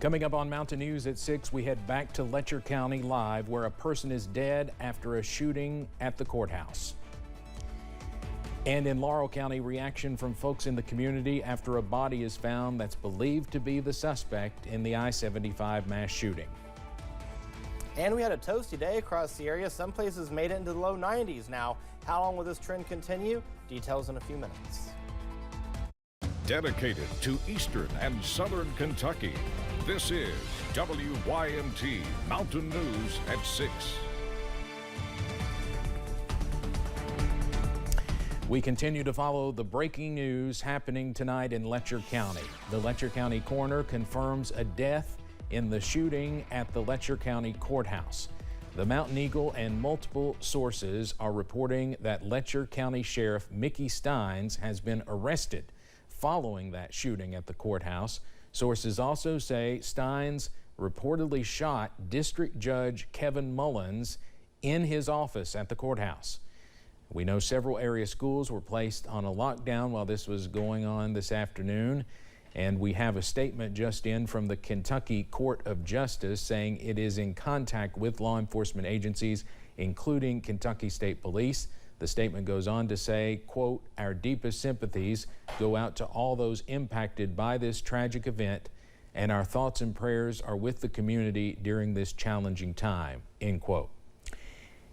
Coming up on Mountain News at 6, we head back to Letcher County Live, where a person is dead after a shooting at the courthouse. And in Laurel County, reaction from folks in the community after a body is found that's believed to be the suspect in the I-75 mass shooting. And we had a toasty day across the area. Some places made it into the low 90s. Now, how long will this trend continue? Details in a few minutes. Dedicated to Eastern and Southern Kentucky, this is WYMT Mountain News at 6. We continue to follow the breaking news happening tonight in Letcher County. The Letcher County coroner confirms a death in the shooting at the Letcher County Courthouse. The Mountain Eagle and multiple sources are reporting that Letcher County Sheriff Mickey Steins has been arrested following that shooting at the courthouse. Sources also say Steins reportedly shot District Judge Kevin Mullins in his office at the courthouse. We know several area schools were placed on a lockdown while this was going on this afternoon. And we have a statement just in from the Kentucky Court of Justice saying it is in contact with law enforcement agencies, including Kentucky State Police. The statement goes on to say, quote, "Our deepest sympathies go out to all those impacted by this tragic event, and our thoughts and prayers are with the community during this challenging time," end quote.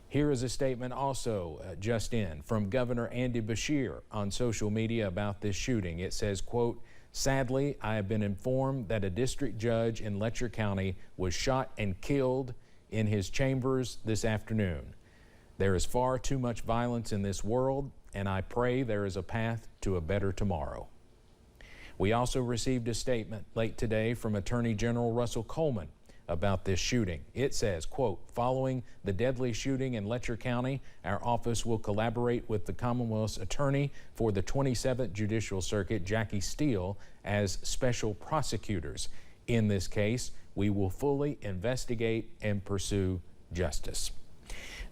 Here is a statement also just in from Governor Andy Beshear on social media about this shooting. It says, quote, "Sadly, I have been informed that a district judge in Letcher County was shot and killed in his chambers this afternoon. There is far too much violence in this world, and I pray there is a path to a better tomorrow." We also received a statement late today from Attorney General Russell Coleman about this shooting. It says, quote, "Following the deadly shooting in Letcher County, our office will collaborate with the Commonwealth's attorney for the 27th Judicial Circuit, Jackie Steele, as special prosecutors. In this case, we will fully investigate and pursue justice."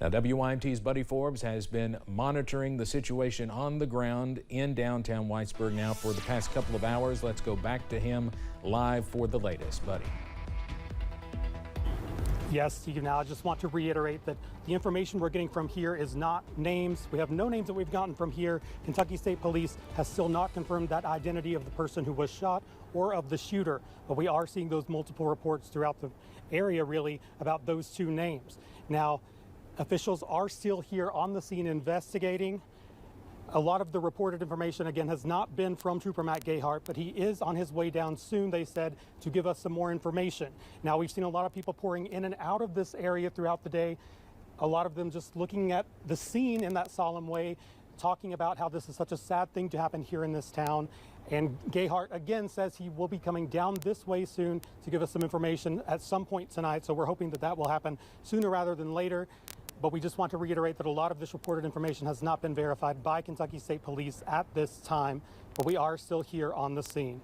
Now, WYMT's Buddy Forbes has been monitoring the situation on the ground in downtown Whitesburg now for the past couple of hours. Let's go back to him live for the latest. Buddy. Yes, Steve. Now, I just want to reiterate that the information we're getting from here is not names. We have no names that we've gotten from here. Kentucky State Police has still not confirmed that identity of the person who was shot or of the shooter, but we are seeing those multiple reports throughout the area really about those two names. Now, officials are still here on the scene investigating. A lot of the reported information, again, has not been from Trooper Matt Gayhart, but he is on his way down soon, they said, to give us some more information. Now, we've seen a lot of people pouring in and out of this area throughout the day, a lot of them just looking at the scene in that solemn way, talking about how this is such a sad thing to happen here in this town. And Gayhart, again, says he will be coming down this way soon to give us some information at some point tonight, so we're hoping that that will happen sooner rather than later. But we just want to reiterate that a lot of this reported information has not been verified by Kentucky State Police at this time, but we are still here on the scene.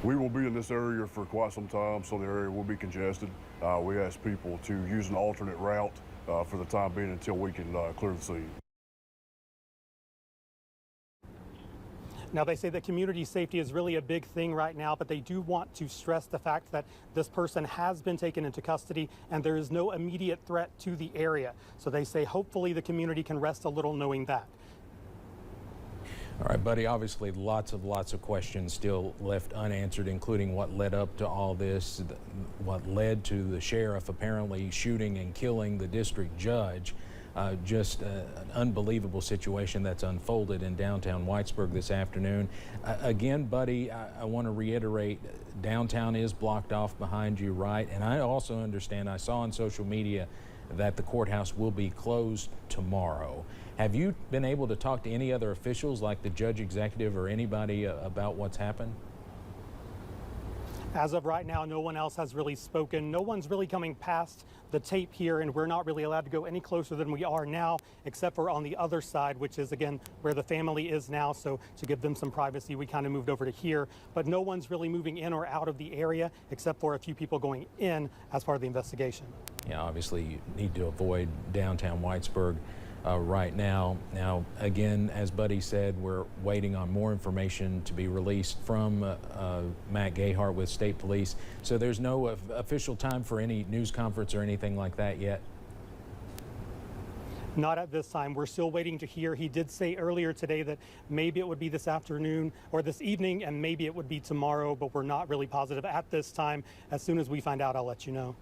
We will be in this area for quite some time, so the area will be congested. We ask people to use an alternate route for the time being until we can clear the scene. Now, they say that community safety is really a big thing right now, but they do want to stress the fact that this person has been taken into custody and there is no immediate threat to the area. So they say hopefully the community can rest a little knowing that. All right, Buddy, obviously lots of questions still left unanswered, including what led up to all this, what led to the sheriff apparently shooting and killing the district judge. Just an unbelievable situation that's unfolded in downtown Whitesburg this afternoon. Again, Buddy, I want to reiterate, downtown is blocked off behind you, right? And I also understand, I saw on social media that the courthouse will be closed tomorrow. Have you been able to talk to any other officials like the judge executive or anybody about what's happened? As of right now, no one else has really spoken. No one's really coming past the tape here, and we're not really allowed to go any closer than we are now, except for on the other side, which is, again, where the family is now. So to give them some privacy, we kind of moved over to here. But no one's really moving in or out of the area, except for a few people going in as part of the investigation. Yeah, obviously you need to avoid downtown Whitesburg right now. Now, again, as Buddy said, we're waiting on more information to be released from Matt Gayhart with State Police. So there's no official time for any news conference or anything like that yet? Not at this time. We're still waiting to hear. He did say earlier today that maybe it would be this afternoon or this evening, and maybe it would be tomorrow, but we're not really positive at this time. As soon as we find out, I'll let you know.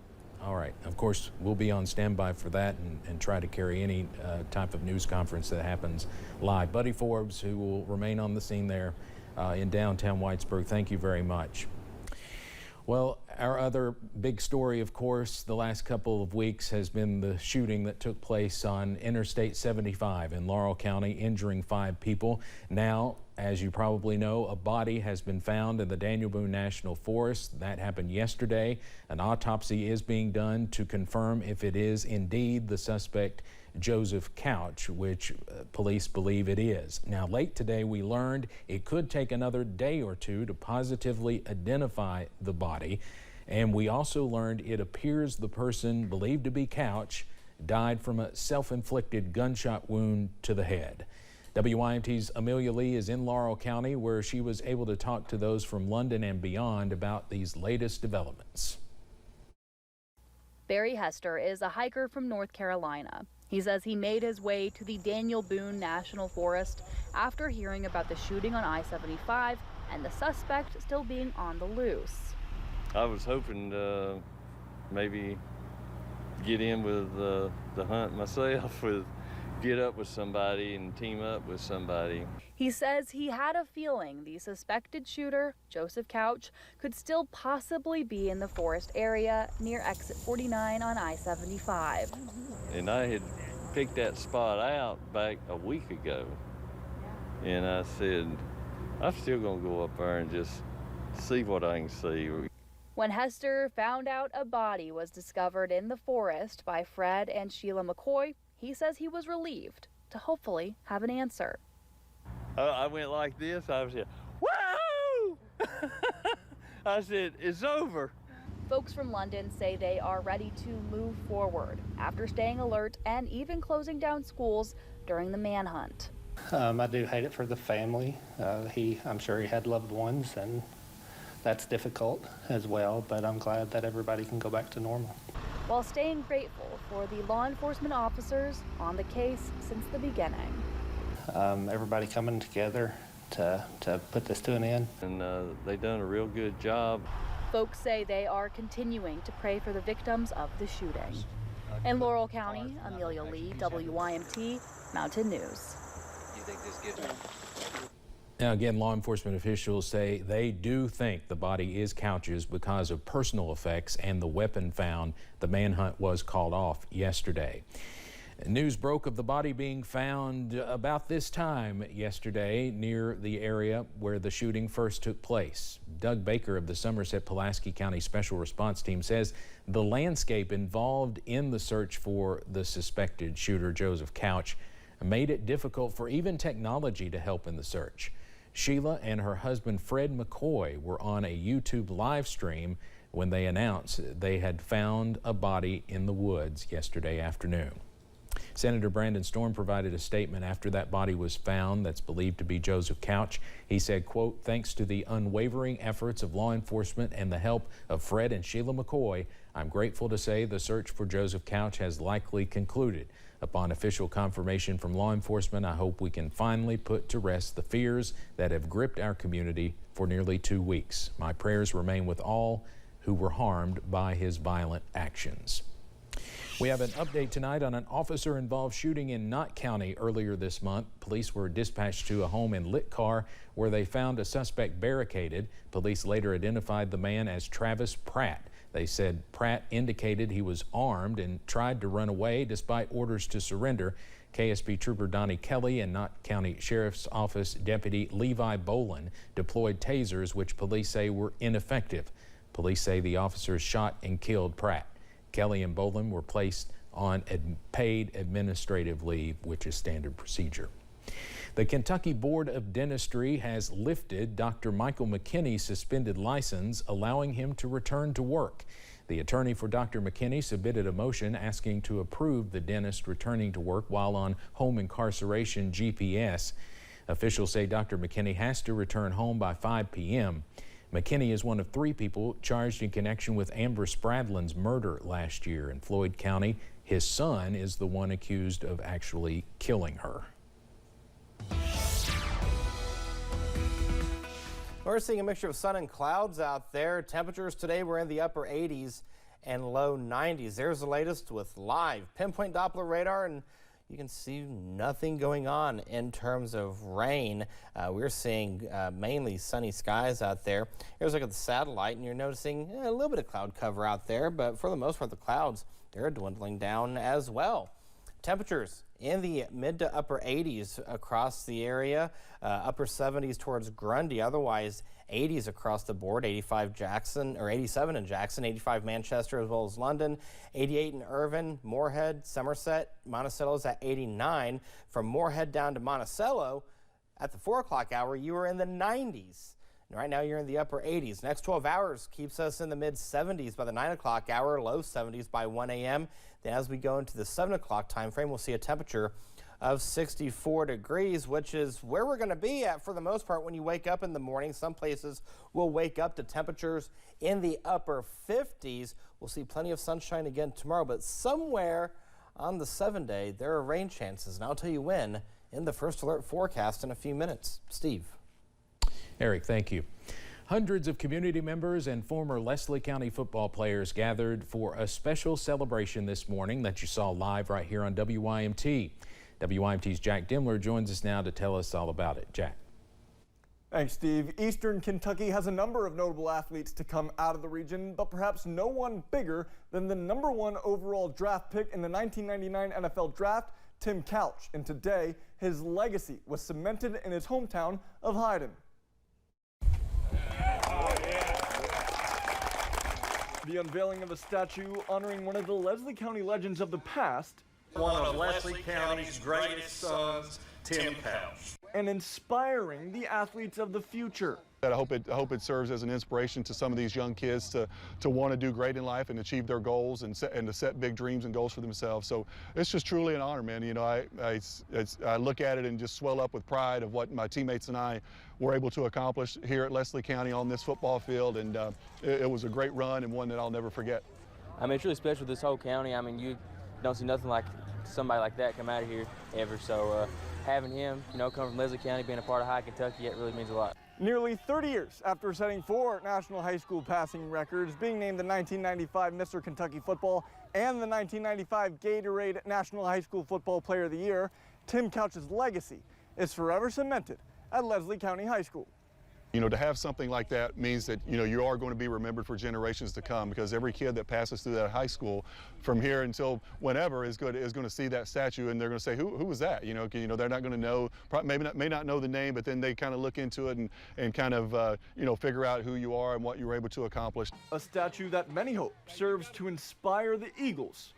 All right. Of course, we'll be on standby for that and try to carry any type of news conference that happens live. Buddy Forbes, who will remain on the scene there in downtown Whitesburg, thank you very much. Well, our other big story, of course, the last couple of weeks has been the shooting that took place on Interstate 75 in Laurel County, injuring 5 people. Now, as you probably know, a body has been found in the Daniel Boone National Forest. That happened yesterday. An autopsy is being done to confirm if it is indeed the suspect, Joseph Couch, which police believe it is. Now, late today, we learned it could take another day or two to positively identify the body. And we also learned it appears the person believed to be Couch died from a self-inflicted gunshot wound to the head. WYMT's Amelia Lee is in Laurel County, where she was able to talk to those from London and beyond about these latest developments. Barry Hester is a hiker from North Carolina. He says he made his way to the Daniel Boone National Forest after hearing about the shooting on I-75 and the suspect still being on the loose. I was hoping to maybe get in with the hunt myself, get up with somebody and team up with somebody. He says he had a feeling the suspected shooter, Joseph Couch, could still possibly be in the forest area near exit 49 on I-75. And I had picked that spot out back a week ago. And I said, I'm still gonna go up there and just see what I can see. When Hester found out a body was discovered in the forest by Fred and Sheila McCoy, he says he was relieved to hopefully have an answer. I went like this, I was here, whoa! I said, it's over. Folks from London say they are ready to move forward after staying alert and even closing down schools during the manhunt. I do hate it for the family. I'm sure he had loved ones, and that's difficult as well, but I'm glad that everybody can go back to normal. While staying grateful for the law enforcement officers on the case since the beginning. Everybody coming together to put this to an end. And they've done a real good job. Folks say they are continuing to pray for the victims of the shooting. In Laurel County, Amelia Lee, WYMT, Mountain News. Now, again, law enforcement officials say they do think the body is Couch's because of personal effects and the weapon found. The manhunt was called off yesterday. News broke of the body being found about this time yesterday near the area where the shooting first took place. Doug Baker of the Somerset-Pulaski County Special Response Team says the landscape involved in the search for the suspected shooter, Joseph Couch, made it difficult for even technology to help in the search. Sheila and her husband Fred McCoy were on a YouTube live stream when they announced they had found a body in the woods yesterday afternoon. Senator Brandon Storm provided a statement after that body was found that's believed to be Joseph Couch. He said, quote, "Thanks to the unwavering efforts of law enforcement and the help of Fred and Sheila McCoy, I'm grateful to say the search for Joseph Couch has likely concluded. Upon official confirmation from law enforcement, I hope we can finally put to rest the fears that have gripped our community for nearly 2 weeks. My prayers remain with all who were harmed by his violent actions." We have an update tonight on an officer-involved shooting in Knott County earlier this month. Police were dispatched to a home in Litcar where they found a suspect barricaded. Police later identified the man as Travis Pratt. They said Pratt indicated he was armed and tried to run away despite orders to surrender. KSP Trooper Donnie Kelly and Knott County Sheriff's Office Deputy Levi Bolin deployed tasers, which police say were ineffective. Police say the officers shot and killed Pratt. Kelly and Bolin were placed on paid administrative leave, which is standard procedure. The Kentucky Board of Dentistry has lifted Dr. Michael McKinney's suspended license, allowing him to return to work. The attorney for Dr. McKinney submitted a motion asking to approve the dentist returning to work while on home incarceration GPS. Officials say Dr. McKinney has to return home by 5 p.m. McKinney is one of 3 people charged in connection with Amber Spradlin's murder last year in Floyd County. His son is the one accused of actually killing her. We're seeing a mixture of sun and clouds out there. Temperatures today were in the upper 80s and low 90s. There's the latest with live pinpoint Doppler radar, and you can see nothing going on in terms of rain. We're seeing mainly sunny skies out there. Here's a look at the satellite, and you're noticing a little bit of cloud cover out there, but for the most part, the clouds, they're dwindling down as well. Temperatures in the mid to upper 80s across the area, upper 70s towards Grundy, otherwise 80s across the board, 85 Jackson, or 87 in Jackson, 85 Manchester as well as London, 88 in Irvine, Moorhead, Somerset, Monticello's at 89. From Moorhead down to Monticello, at the 4 o'clock hour, you were in the 90s. And right now you're in the upper 80s. Next 12 hours keeps us in the mid 70s by the 9 o'clock hour, low 70s by 1 a.m. Then as we go into the 7 o'clock time frame, we'll see a temperature of 64 degrees, which is where we're going to be at for the most part when you wake up in the morning. Some places will wake up to temperatures in the upper 50s. We'll see plenty of sunshine again tomorrow, but somewhere on the 7-day, there are rain chances, and I'll tell you when in the First Alert forecast in a few minutes. Steve. Eric, thank you. Hundreds of community members and former Leslie County football players gathered for a special celebration this morning that you saw live right here on WYMT. WYMT's Jack Dimler joins us now to tell us all about it. Jack. Thanks, Steve. Eastern Kentucky has a number of notable athletes to come out of the region, but perhaps no one bigger than the #1 overall draft pick in the 1999 NFL Draft, Tim Couch. And today, his legacy was cemented in his hometown of Hyden. The unveiling of a statue honoring one of the Leslie County legends of the past, one of Leslie County's greatest sons, Tim Couch, and inspiring the athletes of the future. I hope it serves as an inspiration to some of these young kids to want to do great in life and achieve their goals and to set big dreams and goals for themselves. So it's just truly an honor, man. You know, I look at it and just swell up with pride of what my teammates and I were able to accomplish here at Leslie County on this football field, and it was a great run and one that I'll never forget. I mean, it's really special with this whole county. I mean, you don't see nothing like somebody like that come out of here ever. So having him, you know, come from Leslie County, being a part of High Kentucky, it really means a lot. Nearly 30 years after setting 4 national high school passing records, being named the 1995 Mr. Kentucky Football and the 1995 Gatorade National High School Football Player of the Year, Tim Couch's legacy is forever cemented at Leslie County High School. You know, to have something like that means that, you know, you are going to be remembered for generations to come, because every kid that passes through that high school from here until whenever is going to see that statue, and they're going to say, who was that? You know, they're not going to know, may not know the name, but then they kind of look into it and kind of, you know, figure out who you are and what you were able to accomplish. A statue that many hope serves to inspire the Eagles.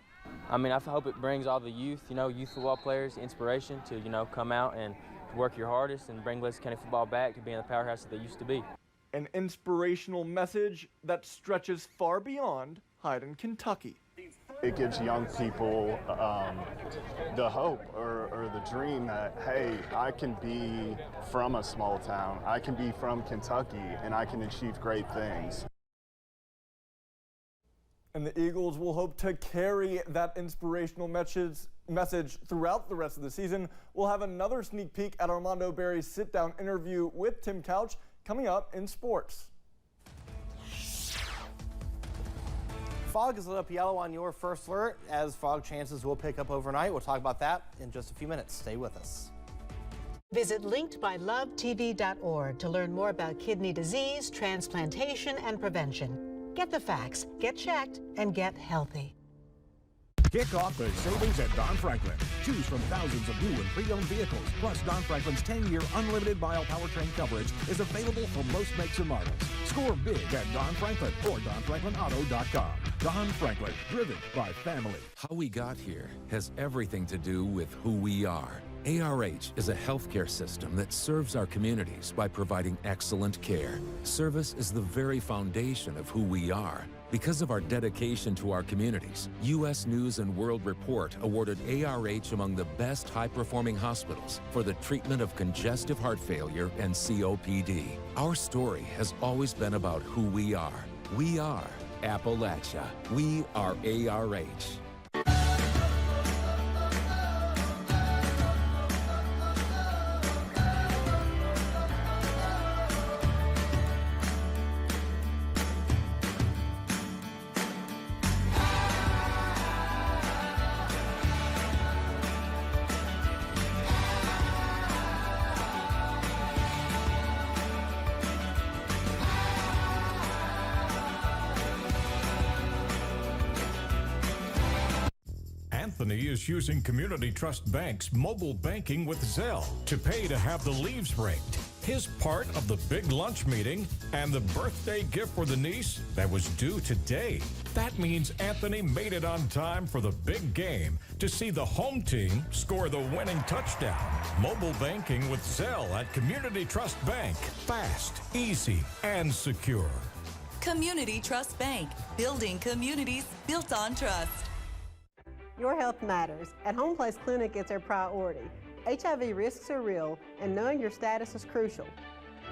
I mean, I hope it brings all the youth, you know, youth football players inspiration to, you know, come out and work your hardest and bring Leslie County football back to being the powerhouse that they used to be. An inspirational message that stretches far beyond Hyden, Kentucky. It gives young people the hope or the dream that, hey, I can be from a small town, I can be from Kentucky, and I can achieve great things. And the Eagles will hope to carry that inspirational message throughout the rest of the season. We'll have another sneak peek at Armando Berry's sit-down interview with Tim Couch coming up in sports. Fog is lit up yellow on your First Alert, as fog chances will pick up overnight. We'll talk about that in just a few minutes. Stay with us. Visit linkedbylovetv.org to learn more about kidney disease, transplantation, and prevention. Get the facts, get checked, and get healthy. Kick off the savings at Don Franklin. Choose from thousands of new and pre-owned vehicles. Plus, Don Franklin's 10-year unlimited mile powertrain coverage is available for most makes and models. Score big at Don Franklin or DonFranklinAuto.com. Don Franklin, driven by family. How we got here has everything to do with who we are. ARH is a healthcare system that serves our communities by providing excellent care. Service is the very foundation of who we are. Because of our dedication to our communities, U.S. News and World Report awarded ARH among the best high-performing hospitals for the treatment of congestive heart failure and COPD. Our story has always been about who we are. We are Appalachia. We are ARH. Anthony is using Community Trust Bank's mobile banking with Zelle to pay to have the leaves raked. His part of the big lunch meeting and the birthday gift for the niece that was due today. That means Anthony made it on time for the big game to see the home team score the winning touchdown. Mobile banking with Zelle at Community Trust Bank. Fast, easy, and secure. Community Trust Bank. Building communities built on trust. Your health matters. At Home Place Clinic, it's our priority. HIV risks are real, and knowing your status is crucial.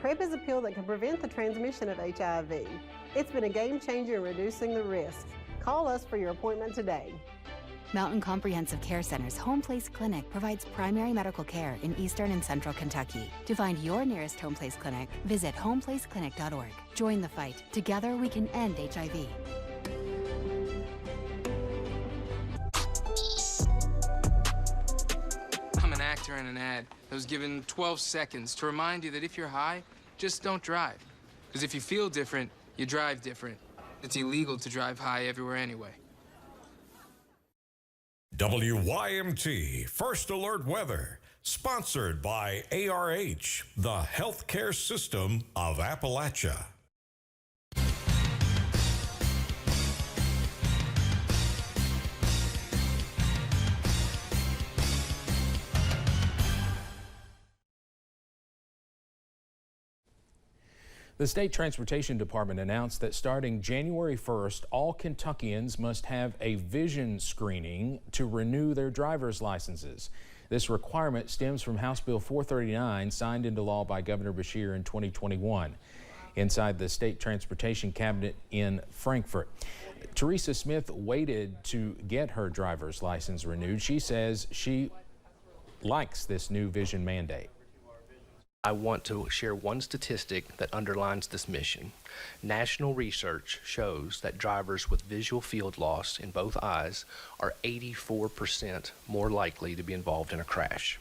PrEP is a pill that can prevent the transmission of HIV. It's been a game changer in reducing the risks. Call us for your appointment today. Mountain Comprehensive Care Center's Home Place Clinic provides primary medical care in eastern and central Kentucky. To find your nearest Home Place Clinic, visit homeplaceclinic.org. Join the fight. Together we can end HIV. I'm an actor in an ad that was given 12 seconds to remind you that if you're high, just don't drive. Because if you feel different, you drive different. It's illegal to drive high everywhere anyway. WYMT First Alert Weather, sponsored by ARH, the healthcare system of Appalachia. The State Transportation Department announced that starting January 1st, all Kentuckians must have a vision screening to renew their driver's licenses. This requirement stems from House Bill 439, signed into law by Governor Beshear in 2021. Inside the State Transportation Cabinet in Frankfort, Teresa Smith waited to get her driver's license renewed. She says she likes this new vision mandate. I want to share one statistic that underlines this mission. National research shows that drivers with visual field loss in both eyes are 84% more likely to be involved in a crash.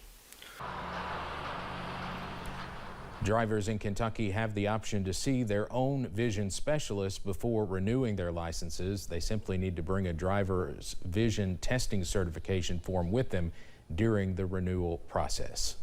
Drivers in Kentucky have the option to see their own vision specialist before renewing their licenses. They simply need to bring a driver's vision testing certification form with them during the renewal process.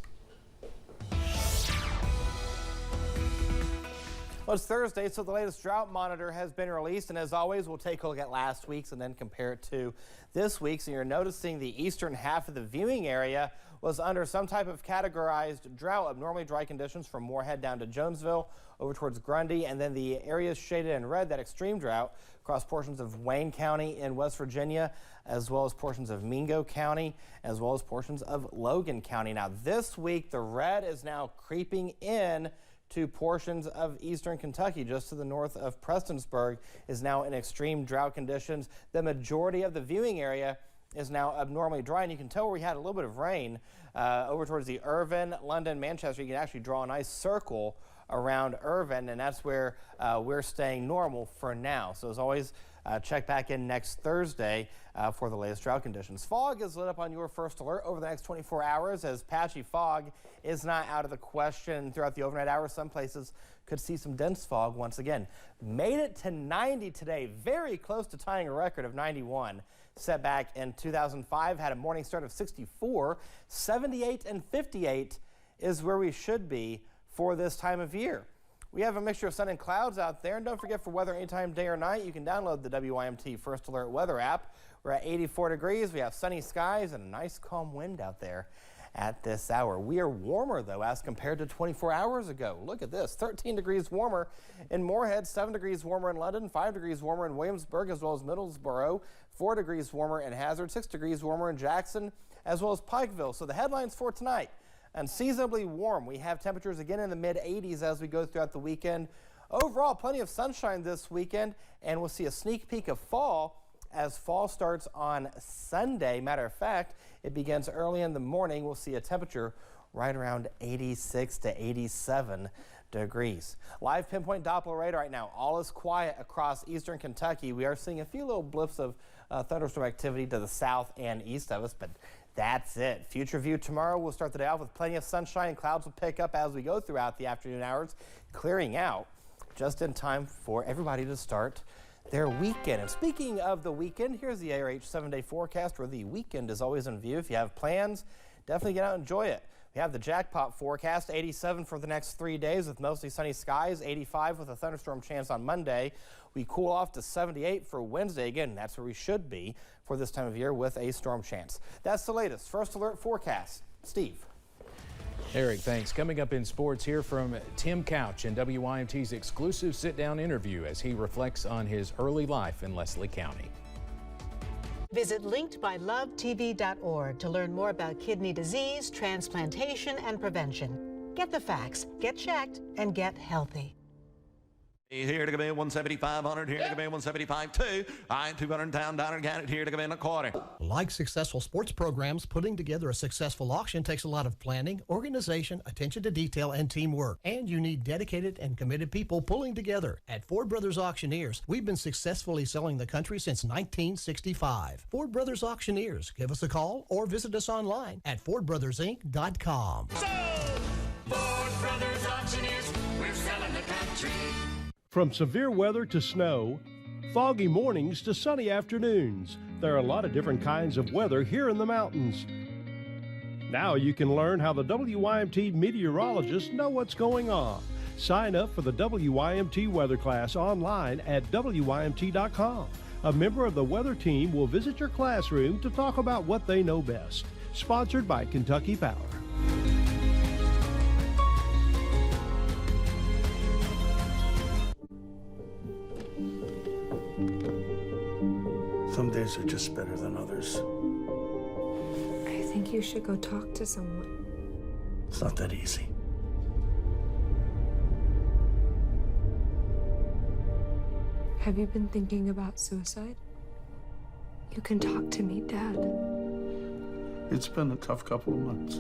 Well, it's Thursday, so the latest drought monitor has been released, and as always, we'll take a look at last week's and then compare it to this week's. And you're noticing the eastern half of the viewing area was under some type of categorized drought. Abnormally dry conditions from Moorhead down to Jonesville, over towards Grundy, and then the areas shaded in red, that extreme drought, across portions of Wayne County in West Virginia, as well as portions of Mingo County, as well as portions of Logan County. Now, this week, the red is now creeping in to portions of eastern Kentucky, just to the north of Prestonsburg, is now in extreme drought conditions. The majority of the viewing area is now abnormally dry, and you can tell where we had a little bit of rain over towards the Irvin, London, Manchester. You can actually draw a nice circle around Irvin, and that's where we're staying normal for now. So as always, check back in next Thursday for the latest drought conditions. Fog is lit up on your first alert over the next 24 hours, as patchy fog is not out of the question throughout the overnight hours. Some places could see some dense fog once again. Made it to 90 today, very close to tying a record of 91. Set back in 2005, had a morning start of 64. 78 and 58 is where we should be for this time of year. We have a mixture of sun and clouds out there, and don't forget, for weather anytime, day or night, you can download the WYMT First Alert weather app. We're at 84 degrees, we have sunny skies and a nice calm wind out there. at this hour. We are warmer, though, as compared to 24 hours ago. Look at this, 13 degrees warmer in Moorhead, 7 degrees warmer in London, 5 degrees warmer in Williamsburg, as well as Middlesboro, 4 degrees warmer in Hazard, 6 degrees warmer in Jackson, as well as Pikeville. So the headlines for tonight, unseasonably warm. We have temperatures again in the mid-80s as we go throughout the weekend. Overall, plenty of sunshine this weekend, and we'll see a sneak peek of fall as fall starts on Sunday. Matter of fact, it begins early in the morning. We'll see a temperature right around 86 to 87 degrees. Live pinpoint Doppler radar right now. All is quiet across eastern Kentucky. We are seeing a few little blips of thunderstorm activity to the south and east of us, but that's it. Future View tomorrow. We'll start the day off with plenty of sunshine, and clouds will pick up as we go throughout the afternoon hours, clearing out just in time for everybody to start their weekend. And speaking of the weekend, here's the ARH 7-day forecast where the weekend is always in view. If you have plans, definitely get out and enjoy it. We have the jackpot forecast, 87 for the next 3 days with mostly sunny skies, 85 with a thunderstorm chance on Monday. We cool off to 78 for Wednesday. Again, that's where we should be for this time of year with a storm chance. That's the latest First Alert forecast. Steve. Eric, thanks. Coming up in sports, here from Tim Couch in WYMT's exclusive sit-down interview as he reflects on his early life in Leslie County. Visit linkedbylovetv.org to learn more about kidney disease, transplantation, and prevention. Get the facts, get checked, and get healthy. Here to come in 175, here to come in 175, two. I ain't 200 down, got it here to come in a quarter. Like successful sports programs, putting together a successful auction takes a lot of planning, organization, attention to detail, and teamwork. And you need dedicated and committed people pulling together. At Ford Brothers Auctioneers, we've been successfully selling the country since 1965. Ford Brothers Auctioneers. Give us a call or visit us online at FordBrothersInc.com. Ford Brothers Auctioneers, we're selling the country. From severe weather to snow, foggy mornings to sunny afternoons, there are a lot of different kinds of weather here in the mountains. Now you can learn how the WYMT meteorologists know what's going on. Sign up for the WYMT weather class online at WYMT.com. A member of the weather team will visit your classroom to talk about what they know best. Sponsored by Kentucky Power. Some days are just better than others. I think you should go talk to someone. It's not that easy. Have you been thinking about suicide? You can talk to me, Dad. It's been a tough couple of months.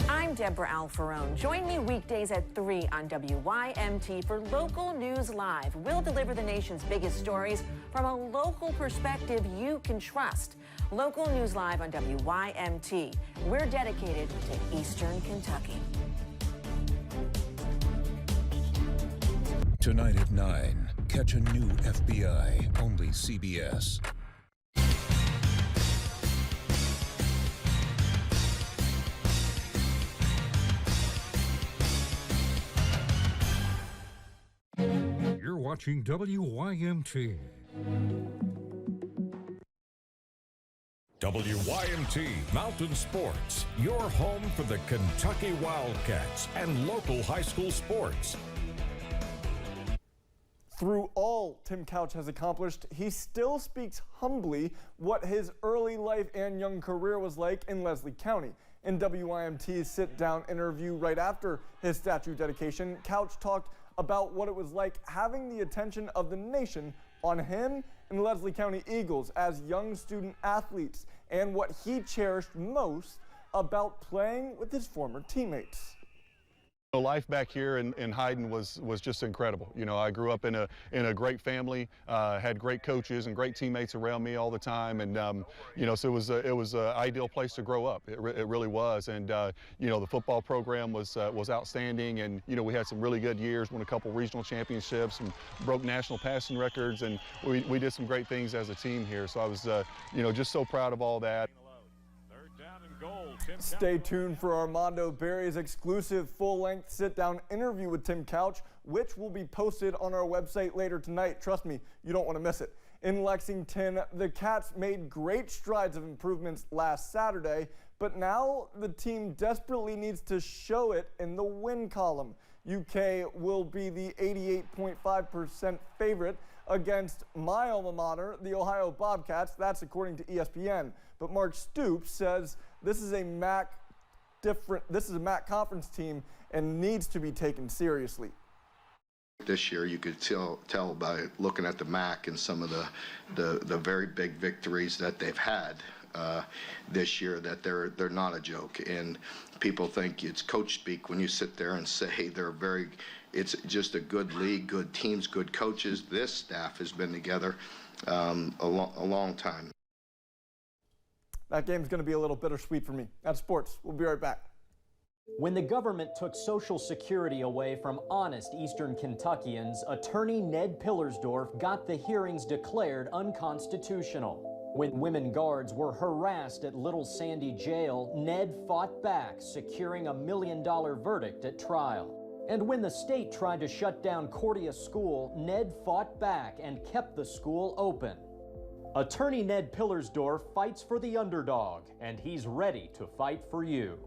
I'm Deborah Alfarone. Join me weekdays at 3 on WYMT for Local News Live. We'll deliver the nation's biggest stories from a local perspective you can trust. Local News Live on WYMT. We're dedicated to Eastern Kentucky. Tonight at 9, catch a new FBI, only CBS. You're watching WYMT. WYMT Mountain Sports, your home for the Kentucky Wildcats and local high school sports. Through all Tim Couch has accomplished, he still speaks humbly what his early life and young career was like in Leslie County. In WYMT's sit-down interview right after his statue dedication, Couch talked about what it was like having the attention of the nation on him and Leslie County Eagles as young student athletes and what he cherished most about playing with his former teammates. Life back here in Hyden was just incredible. You know, I grew up in a great family, had great coaches and great teammates around me all the time, and you know, so it was an ideal place to grow up. It really was, and you know, the football program was outstanding, and you know, we had some really good years, won a couple regional championships, and broke national passing records, and we did some great things as a team here. So I was you know, just so proud of all that. Stay tuned for Armando Berry's exclusive full-length sit-down interview with Tim Couch, which will be posted on our website later tonight. Trust me, you don't want to miss it. In Lexington, the Cats made great strides of improvements last Saturday, but now the team desperately needs to show it in the win column. UK will be the 88.5% favorite against my alma mater, the Ohio Bobcats. That's according to ESPN. But Mark Stoops says this is a MAC conference team and needs to be taken seriously. This year, you could tell by looking at the MAC and some of the very big victories that they've had this year that they're not a joke. And people think it's coach speak when you sit there and say it's just a good league, good teams, good coaches. This staff has been together a long time. That game's going to be a little bittersweet for me. That's sports. We'll be right back. When the government took Social Security away from honest Eastern Kentuckians, attorney Ned Pillersdorf got the hearings declared unconstitutional. When women guards were harassed at Little Sandy Jail, Ned fought back, securing a $1 million verdict at trial. And when the state tried to shut down Cordia School, Ned fought back and kept the school open. Attorney Ned Pillersdorf fights for the underdog, and he's ready to fight for you.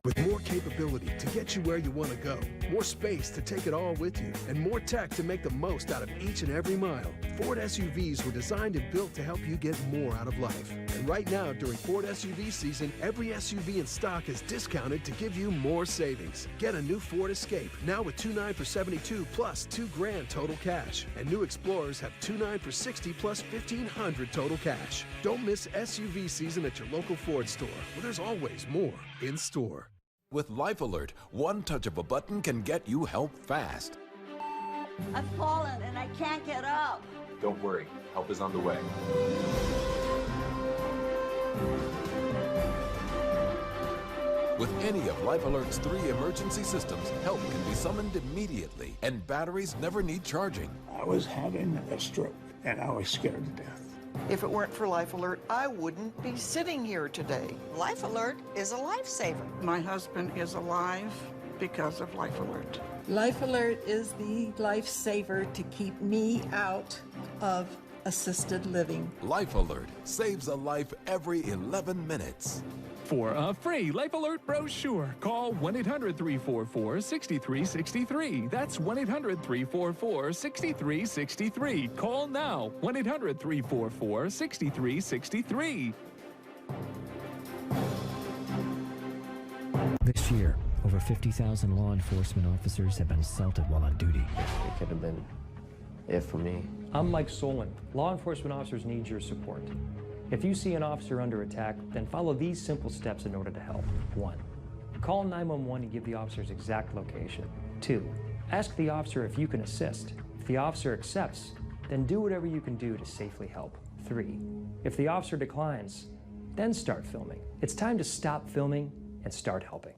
With more capability to get you where you want to go, more space to take it all with you, and more tech to make the most out of each and every mile, Ford SUVs were designed and built to help you get more out of life. And right now, during Ford SUV season, every SUV in stock is discounted to give you more savings. Get a new Ford Escape, now with $2,900 for $72 plus $2,000 total cash. And new Explorers have $2,900 for $60 plus $1,500 total cash. Don't miss SUV season at your local Ford store, where there's always more in store. With Life Alert, one touch of a button can get you help fast. I've fallen and I can't get up. Don't worry, help is on the way. With any of Life Alert's 3 emergency systems, help can be summoned immediately, and batteries never need charging. I was having a stroke, and I was scared to death. If it weren't for Life Alert, I wouldn't be sitting here today. Life Alert is a lifesaver. My husband is alive because of Life Alert. Life Alert is the lifesaver to keep me out of assisted living. Life Alert saves a life every 11 minutes. For a free Life Alert brochure, call 1-800-344-6363. That's 1-800-344-6363. Call now, 1-800-344-6363. This year, over 50,000 law enforcement officers have been assaulted while on duty. It could have been it for me. I'm Mike Solon. Law enforcement officers need your support. If you see an officer under attack, then follow these simple steps in order to help. 1. Call 911 and give the officer's exact location. 2. Ask the officer if you can assist. If the officer accepts, then do whatever you can do to safely help. 3. If the officer declines, then start filming. It's time to stop filming and start helping.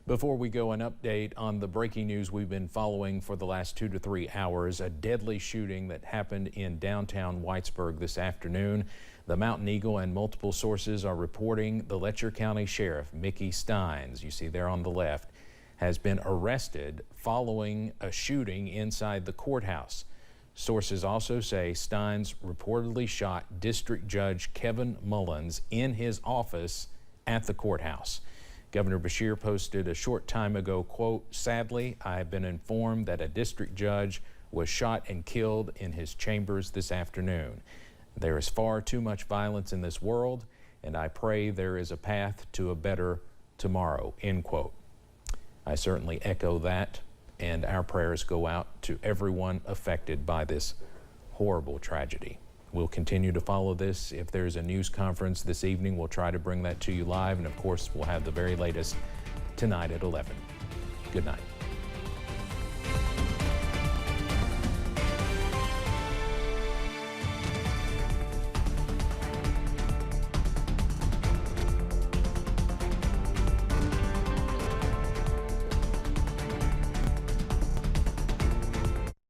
Before we go, an update on the breaking news we've been following for the last 2 to 3 hours, a deadly shooting that happened in downtown Whitesburg this afternoon. The Mountain Eagle and multiple sources are reporting the Letcher County Sheriff, Mickey Steins, you see there on the left, has been arrested following a shooting inside the courthouse. Sources also say Steins reportedly shot District Judge Kevin Mullins in his office at the courthouse. Governor Beshear posted a short time ago, quote, "Sadly, I have been informed that a district judge was shot and killed in his chambers this afternoon. There is far too much violence in this world, and I pray there is a path to a better tomorrow," end quote. I certainly echo that. and our prayers go out to everyone affected by this horrible tragedy. We'll continue to follow this. If there's a news conference this evening, we'll try to bring that to you live, and of course, we'll have the very latest tonight at 11. Good night.